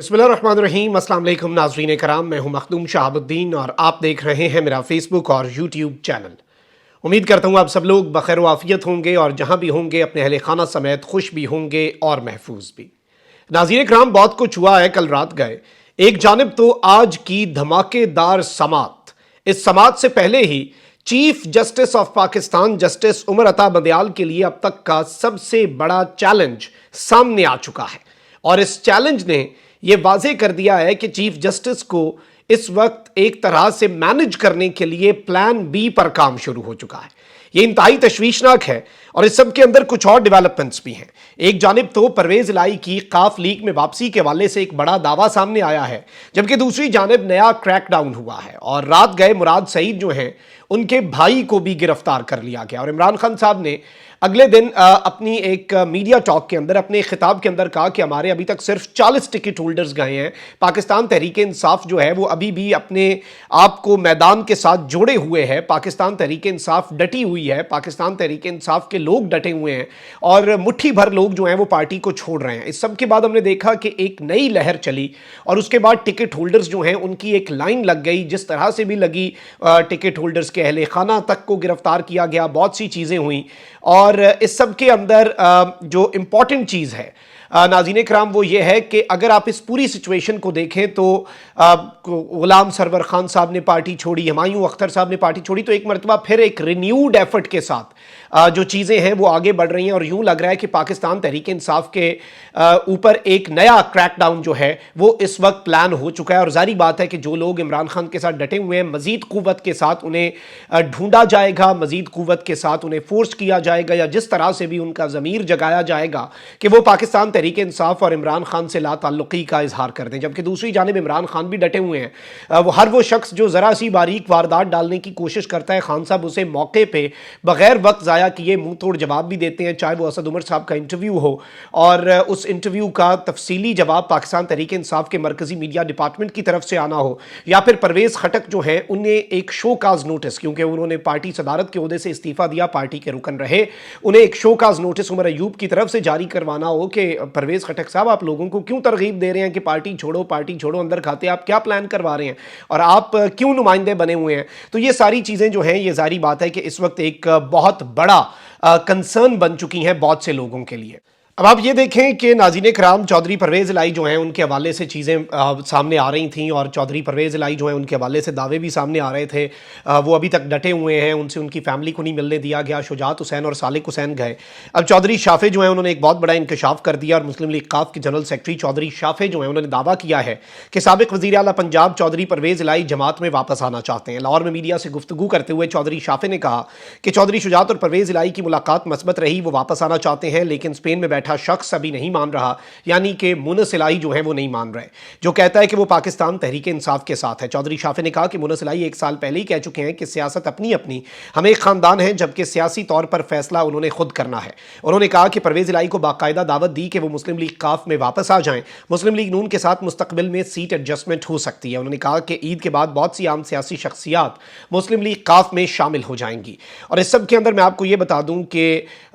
बिस्मिल्लाहिर्रहमानिर्रहीम। अस्सलाम वालेकुम नाज़रीन कराम, मैं हूं मखदूम शहाबुद्दीन और आप देख रहे हैं मेरा फेसबुक और यूट्यूब चैनल। उम्मीद करता हूं आप सब लोग बखैर व आफियत होंगे और जहां भी होंगे अपने अहले खाना समेत खुश भी होंगे और महफूज भी। नाज़रीन कराम, बहुत कुछ हुआ है कल रात गए। एक जानिब तो आज की धमाकेदार समात, इस समात से पहले ही chief justice of Pakistan justice Umar Ata Bandial के लिए अब तक का सबसे बड़ा चैलेंज सामने आ चुका है और इस चैलेंज ने यह वाज़ेह कर दिया है कि चीफ जस्टिस को इस वक्त एक तरह से मैनेज करने के लिए प्लान बी पर काम शुरू हो चुका है। यह इंतहाई तशवीशनाक है और इस सब के अंदर कुछ और डेवलपमेंट्स भी हैं। एक जानिब तो परवेज इलाही की काफ लीग में वापसी के हवाले से एक बड़ा दावा सामने आया है, जबकि दूसरी जानिब नया क्रैकडाउन हुआ है और रात गए मुराद सईद जो हैं उनके भाई को भी गिरफ्तार कर लिया गया। और इमरान खान साहब ने अगले दिन अपनी एक मीडिया टॉक के अंदर अपने खिताब के अंदर कहा कि हमारे अभी तक सिर्फ 40 टिकट होल्डर्स गए हैं। पाकिस्तान तहरीक इंसाफ जो है वो अभी भी अपने आप को मैदान के साथ जोड़े हुए है। पाकिस्तान तहरीक इंसाफ डटी हुई है, पाकिस्तान तहरीक इंसाफ के लोग डटे हुए हैं और मुट्ठी भर लोग जो हैं वो पार्टी को छोड़ रहे हैं। इस सब के बाद हमने देखा कि एक नई लहर चली और उसके बाद टिकट होल्डर्स जो हैं उनकी एक लाइन लग गई। जिस तरह से भी लगी, टिकट होल्डर्स के अहले खाना तक को गिरफ्तार किया गया, बहुत सी चीज़ें हुई। और इस सब के अंदर जो इम्पॉर्टेंट चीज़ है नाज़रीन कराम वो ये है कि अगर आप इस पूरी सिचुएशन को देखें तो गुलाम सरवर खान साहब ने पार्टी छोड़ी, हुमायूं अख्तर साहब ने पार्टी छोड़ी, तो एक मरतबा फिर एक रिन्यूड एफर्ट के साथ जो चीज़ें हैं वो आगे बढ़ रही हैं और यूं लग रहा है कि पाकिस्तान तहरीक इंसाफ के ऊपर एक नया क्रैकडाउन जो है वो इस वक्त प्लान हो चुका है। और जारी बात है कि जो लोग इमरान खान के साथ डटे हुए हैं, मज़ीद क़ुव्वत के साथ उन्हें ढूंढा जाएगा, मज़ीद क़ुव्वत के साथ उन्हें फोर्स किया जाएगा या जिस तरह से भी उनका ज़मीर जगाया जाएगा कि वो पाकिस्तान तहरीक इंसाफ और इमरान खान से लाताल्लुक़ी का इजहार कर दें। जबकि दूसरी जानिब इमरान खान भी डटे हुए हैं। वो शख्स जो ज़रा सी बारीक वारदात डालने की कोशिश करता है, खान साहब उसे मौके पर बग़ैर वक्त ज़ाया किए मुंह तोड़ जवाब भी देते हैं, चाहे वो असद उमर साहब का इंटरव्यू हो और उस इंटरव्यू का तफसीली जवाब पाकिस्तान तहरीक इंसाफ के मरकजी मीडिया डिपार्टमेंट की तरफ से आना हो, या फिर परवेज़ खटक जो है उन्हें एक शोकाज नोटिस, क्योंकि उन्होंने पार्टी सदारत के ओहदे से इस्तीफ़ा दिया, पार्टी के रुकन रहे, उन्हें एक शोकाज नोटिस उमर अयूब की तरफ से जारी करवाना हो कि परवेज़ खटक साहब आप लोगों को क्यों तरगीब दे रहे हैं कि पार्टी छोड़ो अंदर खाते, आप क्या प्लान करवा रहे हैं और आप क्यों नुमाइंदे बने हुए हैं। तो ये सारी चीज़ें जो हैं ये जारी बात है कि इस वक्त एक बहुत बड़ा कंसर्न बन चुकी हैं बहुत से लोगों के लिए। अब आप ये देखें कि नाज़रीन कराम, चौधरी परवेज़ इलाही जो हैं उनके हवाले से चीज़ें सामने आ रही थी और चौधरी परवेज़ इलाही जो हैं उनके हवाले से दावे भी सामने आ रहे थे। वो अभी तक डटे हुए हैं, उनसे उनकी फैमिली को नहीं मिलने दिया गया। शुजात हुसैन और सालिक हुसैन गए। अब चौधरी शाफे जो हैं उन्होंने एक बहुत बड़ा इंकशाफ कर दिया और मुस्लिम लीग काफ के जनरल सेक्रेटरी चौधरी शाफे जो हैं उन्होंने दावा किया है कि साबिक वज़ीर आला पंजाब चौधरी परवेज़ इलाही जमात में वापस आना चाहते हैं। लाहौर में मीडिया से गुफ्तगू करते हुए चौधरी शाफे ने कहा कि चौधरी शुजात और परवेज़ इलाही की मुलाकात मस्बत रही, वो वापस आना चाहते हैं, लेकिन स्पेन में बैठा शख्स अभी नहीं मान रहा, यानी कि मुनस इलाही जो है वो नहीं मान रहे, जो कहता है कि वो पाकिस्तान तहरीक इंसाफ के साथ है। चौधरी शाफे ने कहा कि मुनस इलाही 1 साल पहले ही कह चुके हैं कि सियासत अपनी अपनी, हम एक खानदान है, जबकि सियासी तौर पर फैसला उन्होंने खुद करना है। उन्होंने कहा कि परवेज़ इलाही को बाकायदा दावत दी कि वो मुस्लिम लीग काफ में वापस आ जाएं, मुस्लिम लीग नून के साथ मुस्तकबिल में सीट एडजस्टमेंट हो सकती है। उन्होंने कहा कि ईद के बाद बहुत सी आम सियासी शख्सियात मुस्लिम लीग काफ में शामिल हो जाएंगी। और इस सब के अंदर मैं आपको ये बता दूं कि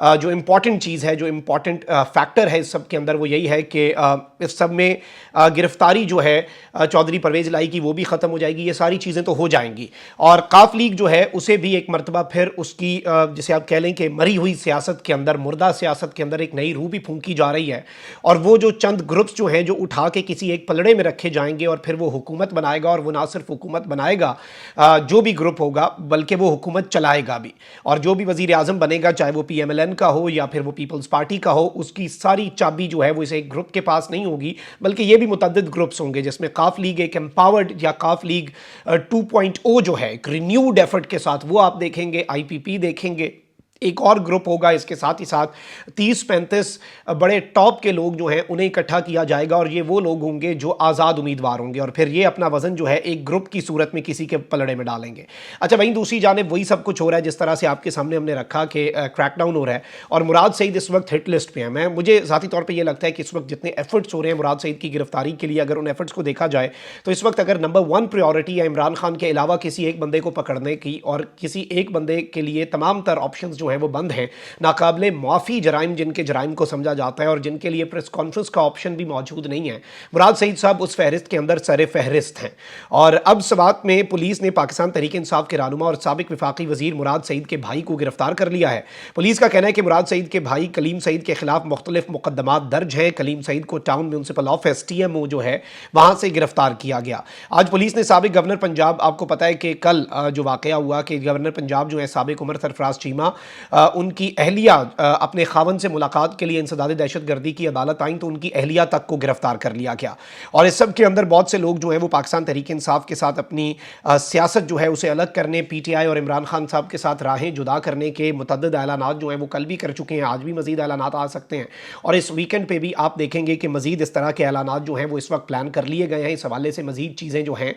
जो इम्पॉर्टेंट चीज़ है, जो इम्पॉर्टेंट फैक्टर है इस सब के अंदर, वो यही है कि इस सब में गिरफ्तारी जो है चौधरी परवेज़ इलाही की वो भी ख़त्म हो जाएगी। ये सारी चीज़ें तो हो जाएंगी और काफ लीग जो है उसे भी एक मरतबा फिर उसकी जिसे आप कह लें कि मरी हुई सियासत के अंदर, मुर्दा सियासत के अंदर एक नई रूह भी फूंकी जा रही है। और वो जो चंद ग्रुप्स जो हैं जो उठा के किसी एक पलड़े में रखे जाएंगे और फिर वो हुकूमत बनाएगा, और वो ना सिर्फ हुकूमत बनाएगा जो भी ग्रुप होगा, बल्कि वो हुकूमत चलाएगा भी। और जो भी वज़ीर आज़म बनेगा, चाहे वो PMLN का हो या फिर वो पीपल्स पार्टी का हो, उसकी सारी चाबी जो है वो इसे एक ग्रुप के पास नहीं होगी, बल्कि ये भी मुतअद्दिद ग्रुप्स होंगे, जिसमें काफ लीग एक एम्पावर्ड या काफ लीग 2.0 जो है एक रिन्यूड एफर्ट के साथ, वो आप देखेंगे। IPP देखेंगे, एक और ग्रुप होगा, इसके साथ ही साथ 30-35 बड़े टॉप के लोग जो हैं उन्हें इकट्ठा किया जाएगा और ये वो लोग होंगे जो आज़ाद उम्मीदवार होंगे और फिर ये अपना वज़न जो है एक ग्रुप की सूरत में किसी के पलड़े में डालेंगे। अच्छा, वहीं दूसरी जानिब वही सब कुछ हो रहा है जिस तरह से आपके सामने हमने रखा कि क्रैकडाउन हो रहा है और मुराद सईद इस वक्त हिट लिस्ट पे है। मुझे ज़ाती तौर पर यह लगता है कि इस वक्त जितने एफर्ट्स हो रहे हैं मुराद सईद की गिरफ्तारी के लिए, अगर उन एफर्ट्स को देखा जाए तो इस वक्त अगर नंबर 1 प्रायोरिटी है इमरान खान के अलावा किसी एक बंदे को पकड़ने की और किसी एक बंदे के लिए तमाम तर ऑप्शंस جو ہیں وہ بند ہیں، ناقابل معافی جرائم جن کے جرائم کو سمجھا جاتا ہے اور جن کے لیے پریس کانفرنس کا آپشن بھی موجود نہیں ہے، مراد سعید صاحب اس فہرست کے اندر سر فہرست ہیں۔ اور اب سوات میں پولیس نے پاکستان تحریک انصاف کے رہنما اور سابق وفاقی وزیر مراد سعید کے بھائی کو گرفتار کر لیا ہے۔ پولیس کا کہنا ہے کہ مراد سعید کے بھائی کلیم سعید کے خلاف مختلف مقدمات درج ہیں۔ کلیم سعید کو ٹاؤن میونسپل آفس TMO جو ہے وہاں سے گرفتار کیا گیا۔ آج پولیس نے سابق گورنر پنجاب، آپ کو پتا ہے کہ کل جو واقعہ ہوا کہ گورنر پنجاب جو ہے سابق عمر سرفراز چیمہ، ان کی اہلیہ اپنے خاوند سے ملاقات کے لیے انسداد دہشت گردی کی عدالت آئیں تو ان کی اہلیہ تک کو گرفتار کر لیا گیا، اور اس سب کے اندر بہت سے لوگ جو ہیں وہ پاکستان تحریک انصاف کے ساتھ اپنی سیاست جو ہے اسے الگ کرنے، PTI اور عمران خان صاحب کے ساتھ راہیں جدا کرنے کے متعدد اعلانات جو ہیں وہ کل بھی کر چکے ہیں، آج بھی مزید اعلانات آ سکتے ہیں، اور اس ویکنڈ پہ بھی آپ دیکھیں گے کہ مزید اس طرح کے اعلانات جو ہیں وہ اس وقت پلان کر لیے گئے ہیں۔ اس حوالے سے مزید چیزیں جو ہیں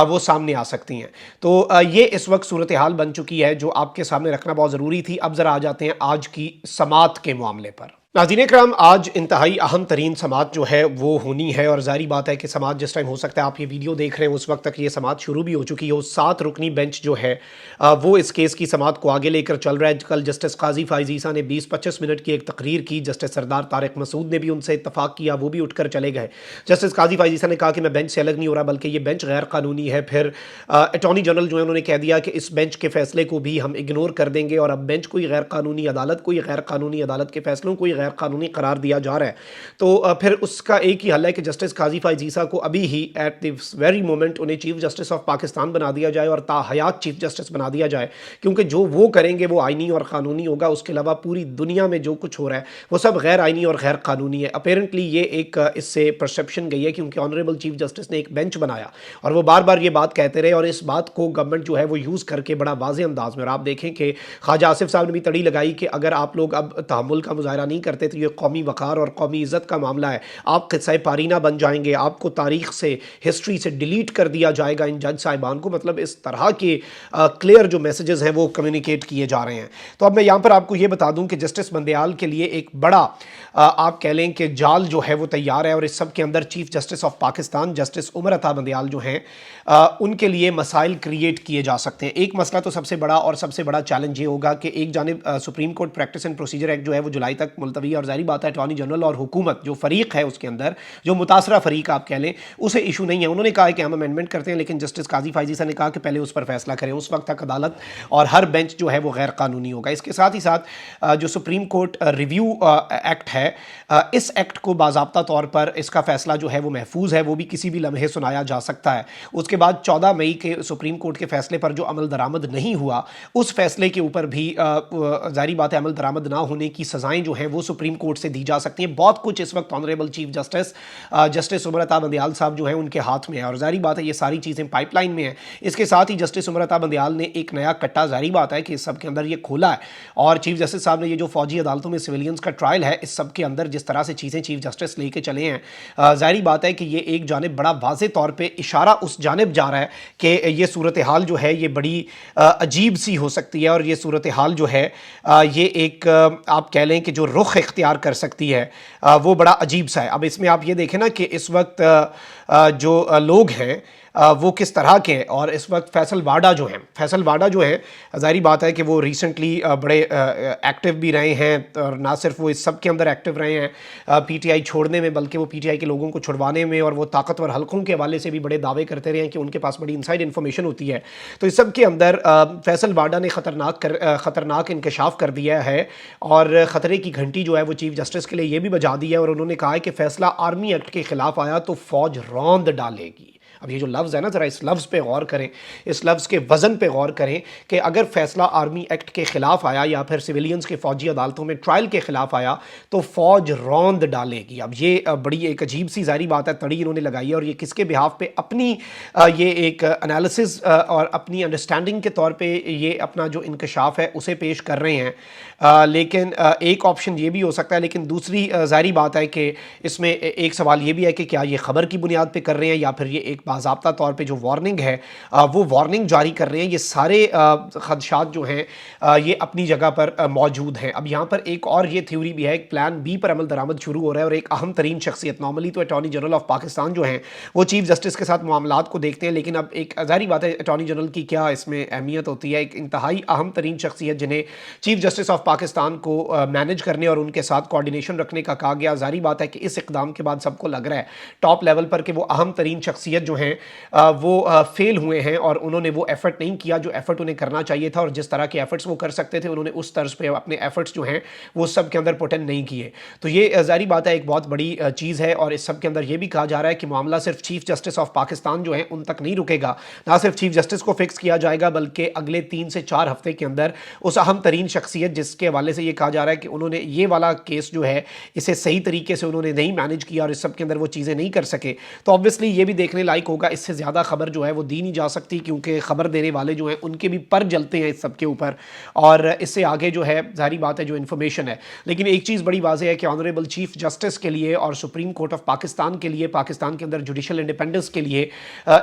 وہ سامنے آ سکتی ہیں۔ تو یہ اس وقت صورتحال بن چکی ہے جو آپ کے سامنے رکھنا بہت ضروری تھی۔ اب ذرا آ جاتے ہیں آج کی سماعت کے معاملے پر۔ ناظرین کرام، آج انتہائی اہم ترین سماعت جو ہے وہ ہونی ہے، اور ظاہری بات ہے کہ سماعت جس ٹائم ہو سکتا ہے آپ یہ ویڈیو دیکھ رہے ہیں اس وقت تک یہ سماعت شروع بھی ہو چکی ہے۔ 7 رکنی بینچ جو ہے وہ اس کیس کی سماعت کو آگے لے کر چل رہا ہے۔ کل جسٹس قاضی فائز عیسیٰ نے 20-25 منٹ کی ایک تقریر کی، جسٹس سردار طارق مسعود نے بھی ان سے اتفاق کیا، وہ بھی اٹھ کر چلے گئے۔ جسٹس قاضی فائز عیسیٰ نے کہا کہ میں بینچ سے الگ نہیں ہو رہا بلکہ یہ بینچ غیر قانونی ہے۔ پھر اٹارنی جنرل جو ہے انہوں نے کہہ دیا کہ اس بینچ کے فیصلے کو بھی ہم اگنور کر دیں گے، اور اب بینچ کوئی غیر قانونی عدالت، کوئی غیر قانونی عدالت کے فیصلوں کو غیر قانونی قرار دیا جا رہا ہے۔ تو پھر اس کا ایک ہی حل ہے کہ جسٹس قاضی فائز عیسیٰ کو ابھی ہی ایٹ دی ویری مومنٹ انہیں چیف جسٹس آف پاکستان بنا دیا جائے اور تا حیات چیف جسٹس بنا دیا جائے، کیونکہ جو وہ کریں گے وہ آئینی اور قانونی ہوگا، اس کے علاوہ پوری دنیا میں جو کچھ ہو رہا ہے وہ سب غیر آئینی اور غیر قانونی ہے۔ اپیرنٹلی یہ ایک اس سے پرسیپشن گئی ہے، کیونکہ آنریبل چیف جسٹس نے ایک بینچ بنایا اور وہ بار بار یہ بات کہتے رہے، اور اس بات کو گورنمنٹ جو ہے وہ یوز کر کے بڑا واضح انداز میں، اور آپ دیکھیں کہ خواجہ آصف صاحب نے بھی تڑی لگائی کہ اگر آپ لوگ اب تحمل کا مظاہرہ نہیں کرتے تو یہ قومی وقار اور قومی عزت کا معاملہ ہے، آپ قصہ پارینہ بن جائیں گے، آپ کو تاریخ سے، ہسٹری سے ڈیلیٹ کر دیا جائے گا ان جج صاحبان کو۔ مطلب اس طرح کے کلیئر جو میسیجز ہیں وہ کمیونیکیٹ کیے جا رہے ہیں۔ تو اب میں یہاں پر آپ کو یہ بتا دوں کہ جسٹس بندیال کے لیے ایک بڑا آپ کہہ لیں کہ جال جو ہے وہ تیار ہے، اور اس سب کے اندر chief justice of Pakistan justice Umar Ata Bandial جو ہیں ان کے لیے مسائل کریٹ کیے جا سکتے ہیں۔ ایک مسئلہ تو سب سے بڑا اور سب سے بڑا چیلنج یہ ہوگا کہ ایک جانب supreme court practice and procedure act جو ہے وہ جولائی تک ملتوی ہے، اور ظاہری بات ہے اٹارنی جنرل اور حکومت جو فریق ہے اس کے اندر، جو متاثرہ فریق آپ کہہ لیں، اسے ایشو نہیں ہے۔ انہوں نے کہا ہے کہ ہم امینڈمنٹ کرتے ہیں، لیکن جسٹس قاضی فائز عیسیٰ نے کہا کہ پہلے اس پر فیصلہ کریں، اس وقت تک عدالت اور ہر بینچ جو ہے وہ غیر قانونی ہوگا۔ اس کے ساتھ ہی ساتھ جو سپریم کورٹ ریویو ایکٹ ہے، اس ایکٹ کو باضابطہ طور پر اس کا فیصلہ جو ہے وہ محفوظ ہے، وہ بھی کسی بھی لمحے سنایا جا سکتا ہے۔ اس کے بعد 14 مئی کے سپریم کورٹ کے فیصلے پر جو عمل درآمد نہیں ہوا، اس فیصلے کے اوپر بھی ظاہری بات ہے عمل درآمد نہ ہونے کی سزائیں جو ہیں وہ سپریم کورٹ سے دی جا سکتی ہیں۔ بہت کچھ اس وقت honourable chief justice Umar Ata Bandial صاحب جو ہیں ان کے ہاتھ میں ہے، اور ظاہری بات ہے یہ ساری چیزیں پائپ لائن میں ہیں۔ اس کے ساتھ ہی جسٹس عمر عطا بندیال نے ایک نیا کٹا، ظاہری بات ہے کہ اس سب کے اندر یہ کھولا ہے، اور چیف جسٹس صاحب نے یہ جو فوجی عدالتوں میں سویلینز کا ٹرائل ہے، اس سب کے اندر جس طرح سے چیزیں چیف جسٹس لے کے چلے ہیں، ظاہری بات ہے کہ یہ ایک جانب بڑا واضح طور پہ اشارہ اس جانب جا رہا ہے کہ یہ صورتحال جو ہے یہ بڑی عجیب سی ہو سکتی ہے، اور یہ صورتحال جو ہے یہ ایک آپ کہہ لیں کہ جو رخ اختیار کر سکتی ہے وہ بڑا عجیب سا ہے۔ اب اس میں آپ یہ دیکھیں نا کہ اس وقت جو لوگ ہیں وہ کس طرح کے ہیں، اور اس وقت فیصل واڈا جو ہیں ظاہری بات ہے کہ وہ ریسنٹلی بڑے ایکٹیو بھی رہے ہیں، اور نہ صرف وہ اس سب کے اندر ایکٹیو رہے ہیں PTI چھوڑنے میں، بلکہ وہ PTI کے لوگوں کو چھڑوانے میں، اور وہ طاقتور حلقوں کے حوالے سے بھی بڑے دعوے کرتے رہے ہیں کہ ان کے پاس بڑی انسائڈ انفارمیشن ہوتی ہے۔ تو اس سب کے اندر فیصل واڈا نے خطرناک انکشاف کر دیا ہے، اور خطرے کی گھنٹی جو ہے وہ چیف جسٹس کے لیے یہ بھی بجا دی ہے، اور انہوں نے کہا ہے کہ فیصلہ آرمی ایکٹ کے خلاف آیا تو فوج روند ڈالے گی۔ اب یہ جو لفظ ہے نا، ذرا اس لفظ پہ غور کریں، اس لفظ کے وزن پہ غور کریں کہ اگر فیصلہ آرمی ایکٹ کے خلاف آیا یا پھر سویلینز کے فوجی عدالتوں میں ٹرائل کے خلاف آیا تو فوج روند ڈالے گی۔ اب یہ بڑی ایک عجیب سی ظاہری بات ہے تڑی انہوں نے لگائی ہے، اور یہ کس کے بہاف پہ اپنی یہ ایک انالیسز اور اپنی انڈرسٹینڈنگ کے طور پہ یہ اپنا جو انکشاف ہے اسے پیش کر رہے ہیں۔ لیکن ایک آپشن یہ بھی ہو سکتا ہے، لیکن دوسری ظاہری بات ہے کہ اس میں ایک سوال یہ بھی ہے کہ کیا یہ خبر کی بنیاد پہ کر رہے ہیں یا پھر یہ ایک बाज़ाब्ता तौर पे जो वार्निंग है वो वार्निंग जारी कर रहे हैं। ये सारे खदशात जो हैं ये अपनी जगह पर मौजूद हैं। अब यहाँ पर एक और ये थ्योरी भी है, एक प्लान बी पर अमल दरामद शुरू हो रहा है और एक अहम तरीन शख्सियत, नॉर्मली तो अटॉर्नी जनरल ऑफ पाकिस्तान जो हैं वो चीफ जस्टिस के साथ मामलात को देखते हैं, लेकिन अब एक ज़ाहिर बात है अटॉर्नी जनरल की क्या इसमें अहमियत होती है। एक इंतहाई अहम तरीन शख्सियत जिन्हें चीफ जस्टिस ऑफ पाकिस्तान को मैनेज करने और उनके साथ कोऑर्डिनेशन रखने का कहा गया। ज़ाहिर बात है कि इस इक़दाम के बाद सबको लग रहा है टॉप लेवल पर कि वो अहम तरीन शख्सियत जो हैं वो फेल हुए हैं और उन्होंने वो एफर्ट नहीं किया जो एफर्ट उन्हें करना चाहिए था, और जिस तरह के एफर्ट्स वो कर सकते थे उन्होंने उस तर्ज पे अपने एफर्ट्स जो हैं वो सब के अंदर पुट इन नहीं किए। तो ये ज़ाहिर बात है एक बहुत बड़ी चीज़ है। और इस सब के अंदर ये भी कहा जा रहा है कि मामला सिर्फ चीफ जस्टिस ऑफ पाकिस्तान जो है उन तक नहीं रुकेगा, ना सिर्फ चीफ जस्टिस को फिक्स किया जाएगा बल्कि अगले 3 से 4 हफ्ते के अंदर उस अहम तरीन शख्सियत जिसके हवाले से ये कहा जा रहा है कि उन्होंने ये वाला केस जो है इसे सही तरीके से उन्होंने नहीं मैनेज किया और इस सब के अंदर वो चीज़ें नहीं कर सके, तो ऑब्वियसली ये भी देखने लायक होगा। इससे ज़्यादा खबर जो है वो दी नहीं जा सकती क्योंकि खबर देने वाले जो हैं उनके भी पर जलते हैं इस सब के ऊपर, और इससे आगे जो है ज़ाहिर बात है जो इन्फॉर्मेशन है। लेकिन एक चीज़ बड़ी वाज़ेह है कि ऑनरेबल चीफ जस्टिस के लिए और सुप्रीम कोर्ट ऑफ पाकिस्तान के लिए, पाकिस्तान के अंदर जुडिशल इंडिपेंडेंस के लिए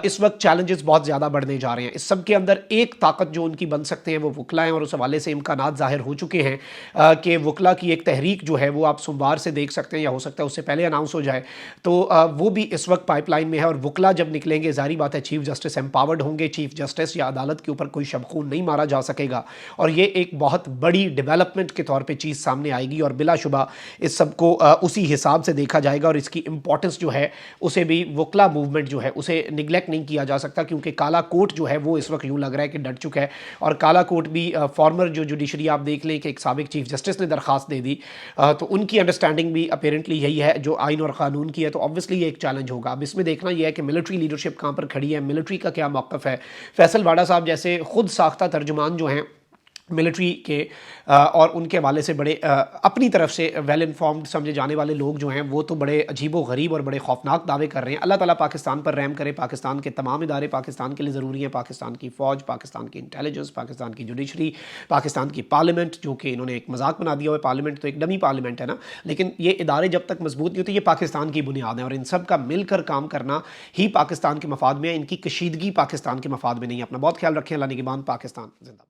इस वक्त चैलेंजेस बहुत ज़्यादा बढ़ने जा रहे हैं। इस सब के अंदर एक ताकत जो उनकी बन सकते हैं वो वकला हैं, और उस हवाले से इम्कानात ज़ाहिर हो चुके हैं कि वकला की एक तहरीक जो है वो आप सोमवार से देख सकते हैं या हो सकता है उससे पहले अनाउंस हो जाए, तो वो भी इस वक्त पाइपलाइन में है। और वकला जब निकलेंगे ज़ाहिर बात है चीफ जस्टिस एम्पावर्ड होंगे, चीफ जस्टिस या अदालत के ऊपर कोई शबखून नहीं मारा जा सकेगा, और ये एक बहुत बड़ी डेवलपमेंट के तौर पे चीज़ सामने आएगी और बिलाशुबा इस सब को उसी हिसाब से देखा जाएगा। और इसकी इंपॉर्टेंस जो है उसे भी वकला मूवमेंट जो है उसे निगलेक्ट नहीं किया जा सकता, क्योंकि काला कोर्ट जो है वो इस वक्त यूँ लग रहा है कि डट चुका है। और काला कोर्ट भी फॉर्मर जो जुडिशरी आप देख लें कि एक साबिक चीफ जस्टिस ने दरख्वास्त दे दी, तो उनकी अंडरस्टैंडिंग भी अपेरेंटली यही है जो आइन और क़ानून की है। तो ऑब्वियसली ये एक चैलेंज होगा। अब इसमें देखना यह है कि मिलिट्री लीडरशिप कहाँ पर खड़ी है, मिलिट्री का क्या मौक़िफ़ है। फैसल वाडा साहब जैसे खुद साख्ता तर्जुमान जो हैं मिलिट्री के और उनके हवाले से बड़े अपनी तरफ से वेल इन्फॉर्म्ड समझे जाने वाले लोग जो हैं वो तो बड़े अजीबो गरीब और बड़े खौफनाक दावे कर रहे हैं। अल्लाह ताला पाकिस्तान पर रहम करे। पाकिस्तान के तमाम इदारे पाकिस्तान के लिए ज़रूरी हैं, पाकिस्तान की फ़ौज, पाकिस्तान की इंटेलिजेंस, पाकिस्तान की जुडिशरी, पाकिस्तान की पार्लियामेंट, जो कि इन्होंने एक मजाक बना दिया हुआ है। पार्लियामेंट तो एक डमी पार्लियामेंट है ना, लेकिन ये इदारे जब तक मजबूत नहीं होते ये पाकिस्तान की बुनियाद है, और इन सब का मिलकर काम करना ही पाकिस्तान के मफाद में है। इनकी कशीदगी पाकिस्तान के मफाद में नहीं है। अपना बहुत ख्याल रखें। अल्लाह निगहबान। पाकिस्तान जिंदाबाद।